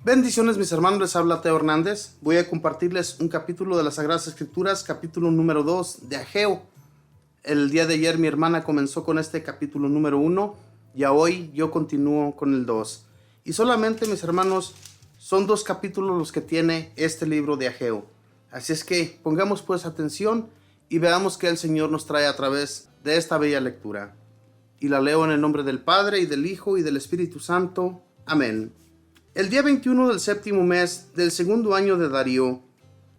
Bendiciones mis hermanos, les habla Teo Hernández. Voy a compartirles un capítulo de las Sagradas Escrituras, capítulo número 2 de Ageo. El día de ayer mi hermana comenzó con este capítulo número 1 y hoy yo continúo con el 2. Y solamente mis hermanos, son 2 capítulos los que tiene este libro de Ageo. Así es que pongamos pues atención y veamos qué el Señor nos trae a través de esta bella lectura. Y la leo en el nombre del Padre, y del Hijo, y del Espíritu Santo. Amén. El día 21 del séptimo mes del segundo año de Darío,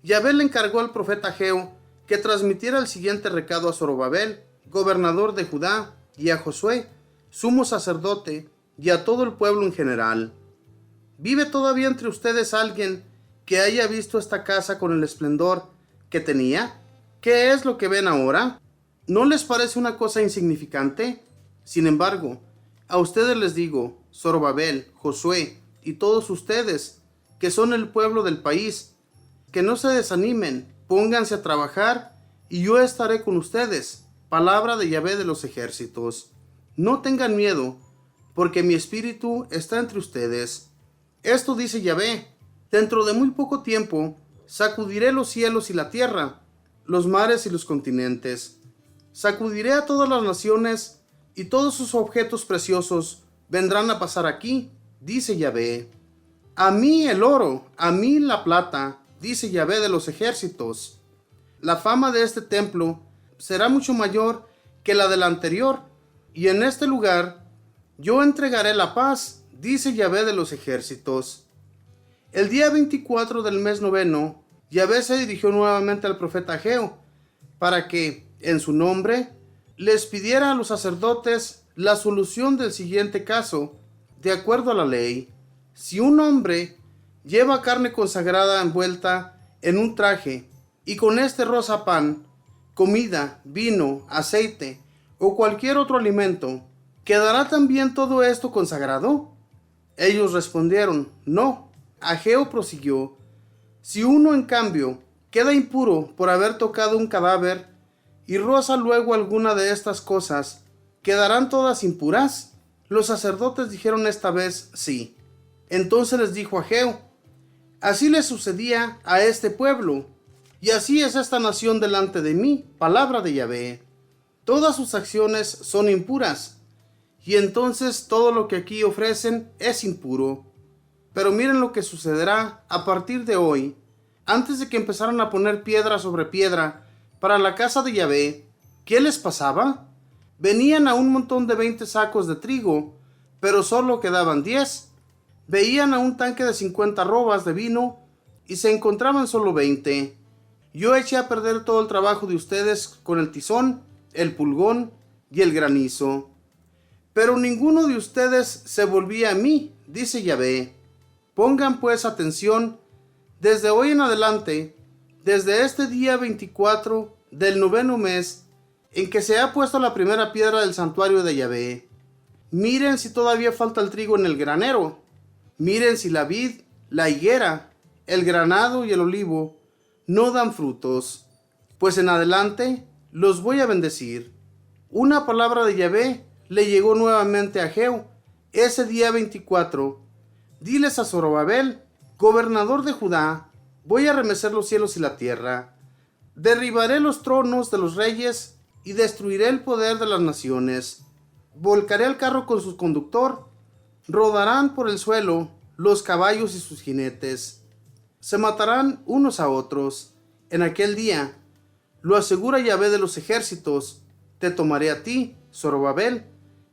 Yahvé le encargó al profeta Ageo que transmitiera el siguiente recado a Zorobabel, gobernador de Judá, y a Josué, sumo sacerdote, y a todo el pueblo en general. ¿Vive todavía entre ustedes alguien que haya visto esta casa con el esplendor que tenía? ¿Qué es lo que ven ahora? ¿No les parece una cosa insignificante? Sin embargo, a ustedes les digo, Zorobabel, Josué, y todos ustedes, que son el pueblo del país, que no se desanimen, pónganse a trabajar, y yo estaré con ustedes. Palabra de Yahvé de los ejércitos. No tengan miedo, porque mi espíritu está entre ustedes. Esto dice Yahvé: dentro de muy poco tiempo, sacudiré los cielos y la tierra, los mares y los continentes. Sacudiré a todas las naciones, y todos sus objetos preciosos vendrán a pasar aquí, dice Yahvé. A mí el oro, a mí la plata, dice Yahvé de los ejércitos. La fama de este templo será mucho mayor que la del anterior, y en este lugar yo entregaré la paz, dice Yahvé de los ejércitos. El día 24 del mes noveno, Yahvé se dirigió nuevamente al profeta Ageo, para que, en su nombre, les pidiera a los sacerdotes la solución del siguiente caso, de acuerdo a la ley. Si un hombre lleva carne consagrada envuelta en un traje, y con este roza pan, comida, vino, aceite, o cualquier otro alimento, ¿quedará también todo esto consagrado? Ellos respondieron, no. Ageo prosiguió: si uno, en cambio, queda impuro por haber tocado un cadáver, y roza luego alguna de estas cosas, ¿quedarán todas impuras? Los sacerdotes dijeron esta vez sí. Entonces les dijo Ageo: así le sucedía a este pueblo, y así es esta nación delante de mí. Palabra de Yahvé. Todas sus acciones son impuras, y entonces todo lo que aquí ofrecen es impuro. Pero miren lo que sucederá a partir de hoy. Antes de que empezaran a poner piedra sobre piedra para la casa de Yahvé, ¿qué les pasaba? Venían a un montón de 20 sacos de trigo, pero solo quedaban 10. Veían a un tanque de 50 arrobas de vino, y se encontraban solo 20. Yo eché a perder todo el trabajo de ustedes con el tizón, el pulgón y el granizo. Pero ninguno de ustedes se volvía a mí, dice Yahvé. Pongan pues atención, desde hoy en adelante, desde este día 24 del noveno mes, en que se ha puesto la primera piedra del santuario de Yahvé. Miren si todavía falta el trigo en el granero. Miren si la vid, la higuera, el granado y el olivo no dan frutos, pues en adelante los voy a bendecir. Una palabra de Yahvé le llegó nuevamente a Ageo ese día 24. Diles a Zorobabel, gobernador de Judá: voy a remecer los cielos y la tierra. Derribaré los tronos de los reyes y destruiré el poder de las naciones. Volcaré el carro con su conductor. Rodarán por el suelo los caballos y sus jinetes. Se matarán unos a otros. En aquel día, lo asegura Yahvé de los ejércitos, te tomaré a ti, Zorobabel,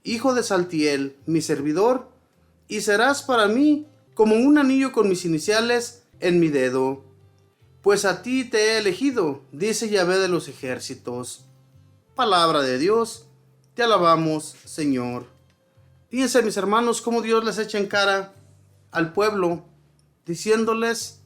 hijo de Saltiel, mi servidor, y serás para mí como un anillo con mis iniciales en mi dedo. Pues a ti te he elegido, dice Yahvé de los ejércitos. Palabra de Dios, te alabamos, Señor. Fíjense, mis hermanos, cómo Dios les echa en cara al pueblo, diciéndoles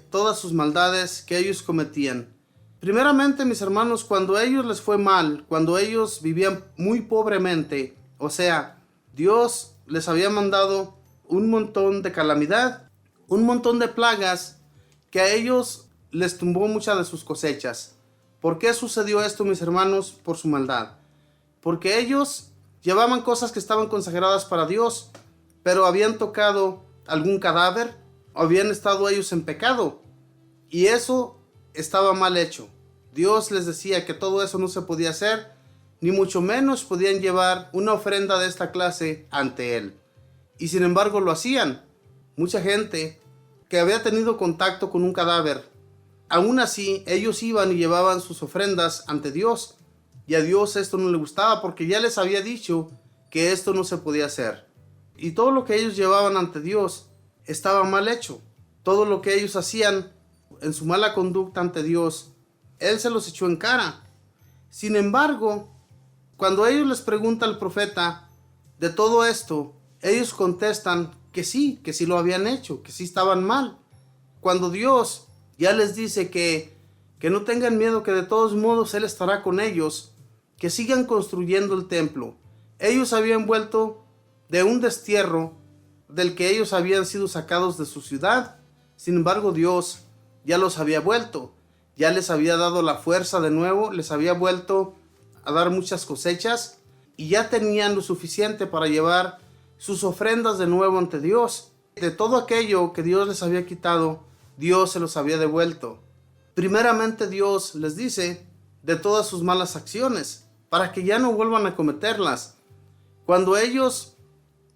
todas sus maldades que ellos cometían. Primeramente, mis hermanos, cuando a ellos les fue mal, cuando ellos vivían muy pobremente, o sea, Dios les había mandado un montón de calamidad, un montón de plagas, que a ellos les tumbó muchas de sus cosechas. ¿Por qué sucedió esto, mis hermanos? Por su maldad. Porque ellos llevaban cosas que estaban consagradas para Dios, pero habían tocado algún cadáver, habían estado ellos en pecado. Y eso estaba mal hecho. Dios les decía que todo eso no se podía hacer, ni mucho menos podían llevar una ofrenda de esta clase ante Él. Y sin embargo lo hacían. Mucha gente que había tenido contacto con un cadáver, aún así ellos iban y llevaban sus ofrendas ante Dios. Y a Dios esto no le gustaba porque ya les había dicho que esto no se podía hacer. Y todo lo que ellos llevaban ante Dios estaba mal hecho. Todo lo que ellos hacían en su mala conducta ante Dios, Él se los echó en cara. Sin embargo, cuando ellos les pregunta al profeta de todo esto, ellos contestan que sí lo habían hecho, que sí estaban mal. Cuando Dios ya les dice que no tengan miedo, que de todos modos Él estará con ellos, que sigan construyendo el templo. Ellos habían vuelto de un destierro del que ellos habían sido sacados de su ciudad. Sin embargo, Dios ya los había vuelto, ya les había dado la fuerza de nuevo, les había vuelto a dar muchas cosechas y ya tenían lo suficiente para llevar sus ofrendas de nuevo ante Dios. De todo aquello que Dios les había quitado, Dios se los había devuelto. Primeramente Dios les dice de todas sus malas acciones, para que ya no vuelvan a cometerlas. Cuando ellos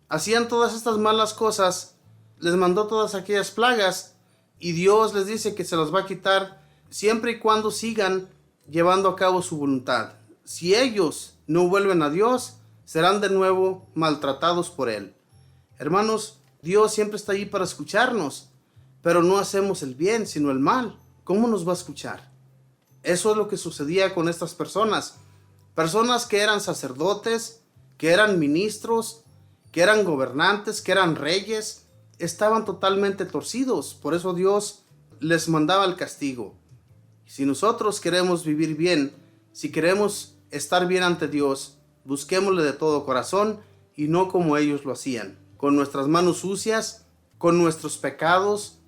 hacían todas estas malas cosas, les mandó todas aquellas plagas y Dios les dice que se las va a quitar siempre y cuando sigan llevando a cabo su voluntad. Si ellos no vuelven a Dios, serán de nuevo maltratados por Él. Hermanos, Dios siempre está ahí para escucharnos, pero no hacemos el bien, sino el mal. ¿Cómo nos va a escuchar? Eso es lo que sucedía con estas personas. Personas que eran sacerdotes, que eran ministros, que eran gobernantes, que eran reyes, estaban totalmente torcidos. Por eso Dios les mandaba el castigo. Si nosotros queremos vivir bien, si queremos estar bien ante Dios, busquémosle de todo corazón y no como ellos lo hacían, con nuestras manos sucias, con nuestros pecados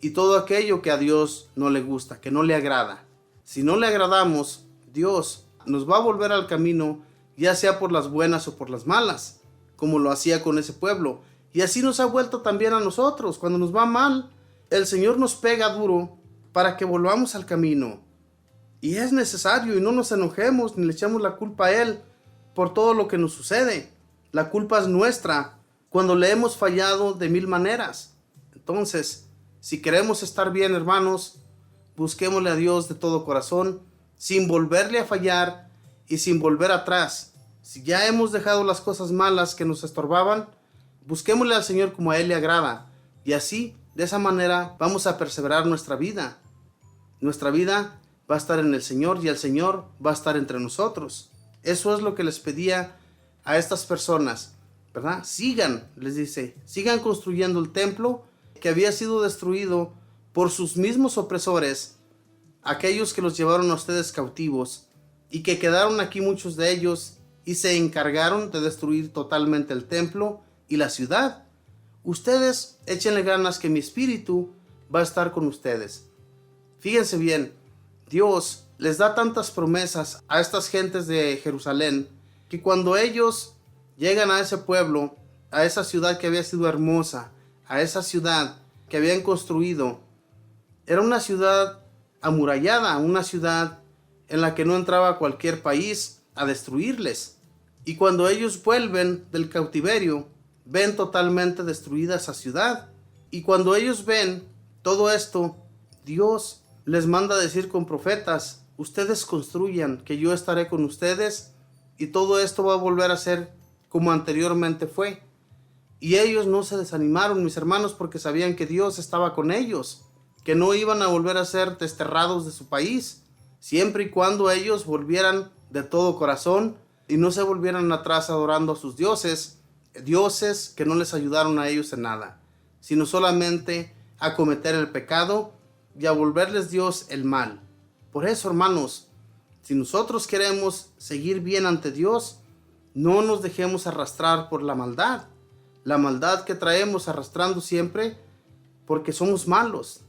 y todo aquello que a Dios no le gusta, que no le agrada. Si no le agradamos, Dios nos va a volver al camino, ya sea por las buenas o por las malas, como lo hacía con ese pueblo. Y así nos ha vuelto también a nosotros. Cuando nos va mal, el Señor nos pega duro para que volvamos al camino. Y es necesario, y no nos enojemos ni le echemos la culpa a Él por todo lo que nos sucede. La culpa es nuestra cuando le hemos fallado de mil maneras. Entonces, si queremos estar bien, hermanos, busquémosle a Dios de todo corazón, sin volverle a fallar y sin volver atrás. Si ya hemos dejado las cosas malas que nos estorbaban, busquémosle al Señor como a Él le agrada. Y así, de esa manera, vamos a perseverar nuestra vida. Nuestra vida va a estar en el Señor y el Señor va a estar entre nosotros. Eso es lo que les pedía a estas personas, ¿verdad? Sigan, les dice, sigan construyendo el templo que había sido destruido por sus mismos opresores, aquellos que los llevaron a ustedes cautivos y que quedaron aquí muchos de ellos y se encargaron de destruir totalmente el templo y la ciudad. Ustedes échenle ganas que mi espíritu va a estar con ustedes. Fíjense bien, Dios les da tantas promesas a estas gentes de Jerusalén que cuando ellos llegan a ese pueblo, a esa ciudad que había sido hermosa, a esa ciudad que habían construido, era una ciudad amurallada, una ciudad en la que no entraba cualquier país a destruirles. Y cuando ellos vuelven del cautiverio, ven totalmente destruida esa ciudad. Y cuando ellos ven todo esto, Dios les manda a decir con profetas, ustedes construyan, que yo estaré con ustedes, y todo esto va a volver a ser como anteriormente fue. Y ellos no se desanimaron, mis hermanos, porque sabían que Dios estaba con ellos, que no iban a volver a ser desterrados de su país, siempre y cuando ellos volvieran de todo corazón y no se volvieran atrás adorando a sus dioses, dioses que no les ayudaron a ellos en nada, sino solamente a cometer el pecado y a volverles Dios el mal. Por eso, hermanos, si nosotros queremos seguir bien ante Dios, no nos dejemos arrastrar por la maldad que traemos arrastrando siempre, porque somos malos.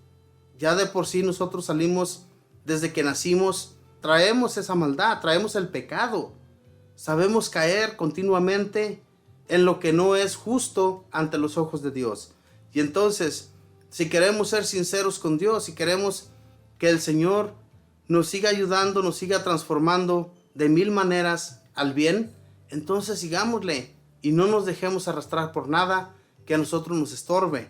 Ya de por sí nosotros salimos, desde que nacimos, traemos esa maldad, traemos el pecado. Sabemos caer continuamente en lo que no es justo ante los ojos de Dios. Y entonces Si queremos ser sinceros con Dios, si queremos que el Señor nos siga ayudando, nos siga transformando de mil maneras al bien, entonces sigámosle y no nos dejemos arrastrar por nada que a nosotros nos estorbe,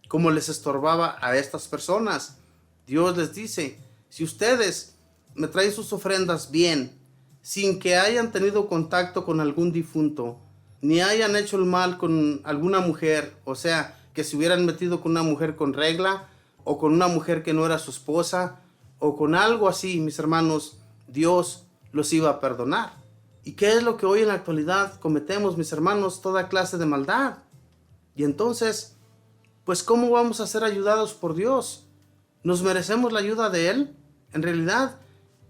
como les estorbaba a estas personas. Dios les dice, si ustedes me traen sus ofrendas bien, sin que hayan tenido contacto con algún difunto, ni hayan hecho el mal con alguna mujer, o sea, que se hubieran metido con una mujer con regla, o con una mujer que no era su esposa, o con algo así, mis hermanos, Dios los iba a perdonar. ¿Y qué es lo que hoy en la actualidad cometemos, mis hermanos? Toda clase de maldad. Y entonces, pues, ¿cómo vamos a ser ayudados por Dios? ¿Nos merecemos la ayuda de Él? En realidad,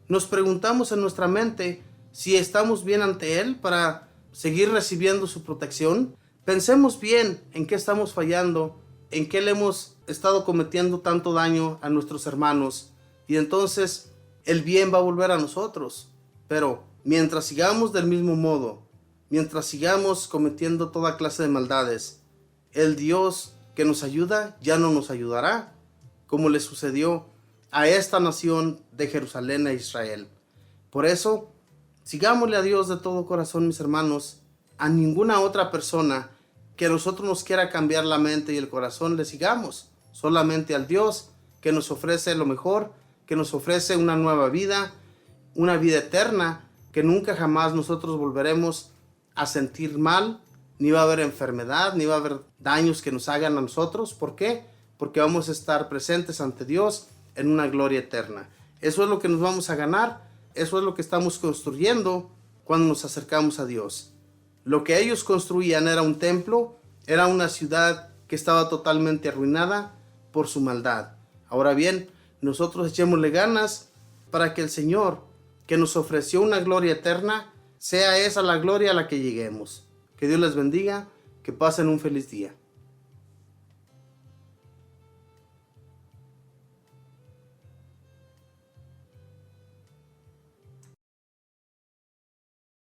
nos preguntamos en nuestra mente si estamos bien ante Él para seguir recibiendo su protección. Pensemos bien en qué estamos fallando, en qué le hemos estado cometiendo tanto daño a nuestros hermanos. Y entonces el bien va a volver a nosotros. Pero mientras sigamos del mismo modo, mientras sigamos cometiendo toda clase de maldades, el Dios que nos ayuda ya no nos ayudará, como le sucedió a esta nación de Jerusalén e Israel. Por eso, sigámosle a Dios de todo corazón, mis hermanos. A ninguna otra persona que a nosotros nos quiera cambiar la mente y el corazón le sigamos. Solamente al Dios que nos ofrece lo mejor, que nos ofrece una nueva vida, una vida eterna, que nunca jamás nosotros volveremos a sentir mal, ni va a haber enfermedad, ni va a haber daños que nos hagan a nosotros. ¿Por qué? Porque vamos a estar presentes ante Dios en una gloria eterna. Eso es lo que nos vamos a ganar, eso es lo que estamos construyendo cuando nos acercamos a Dios. Lo que ellos construían era un templo, era una ciudad que estaba totalmente arruinada por su maldad. Ahora bien, nosotros echémosle ganas para que el Señor, que nos ofreció una gloria eterna, sea esa la gloria a la que lleguemos. Que Dios les bendiga, que pasen un feliz día.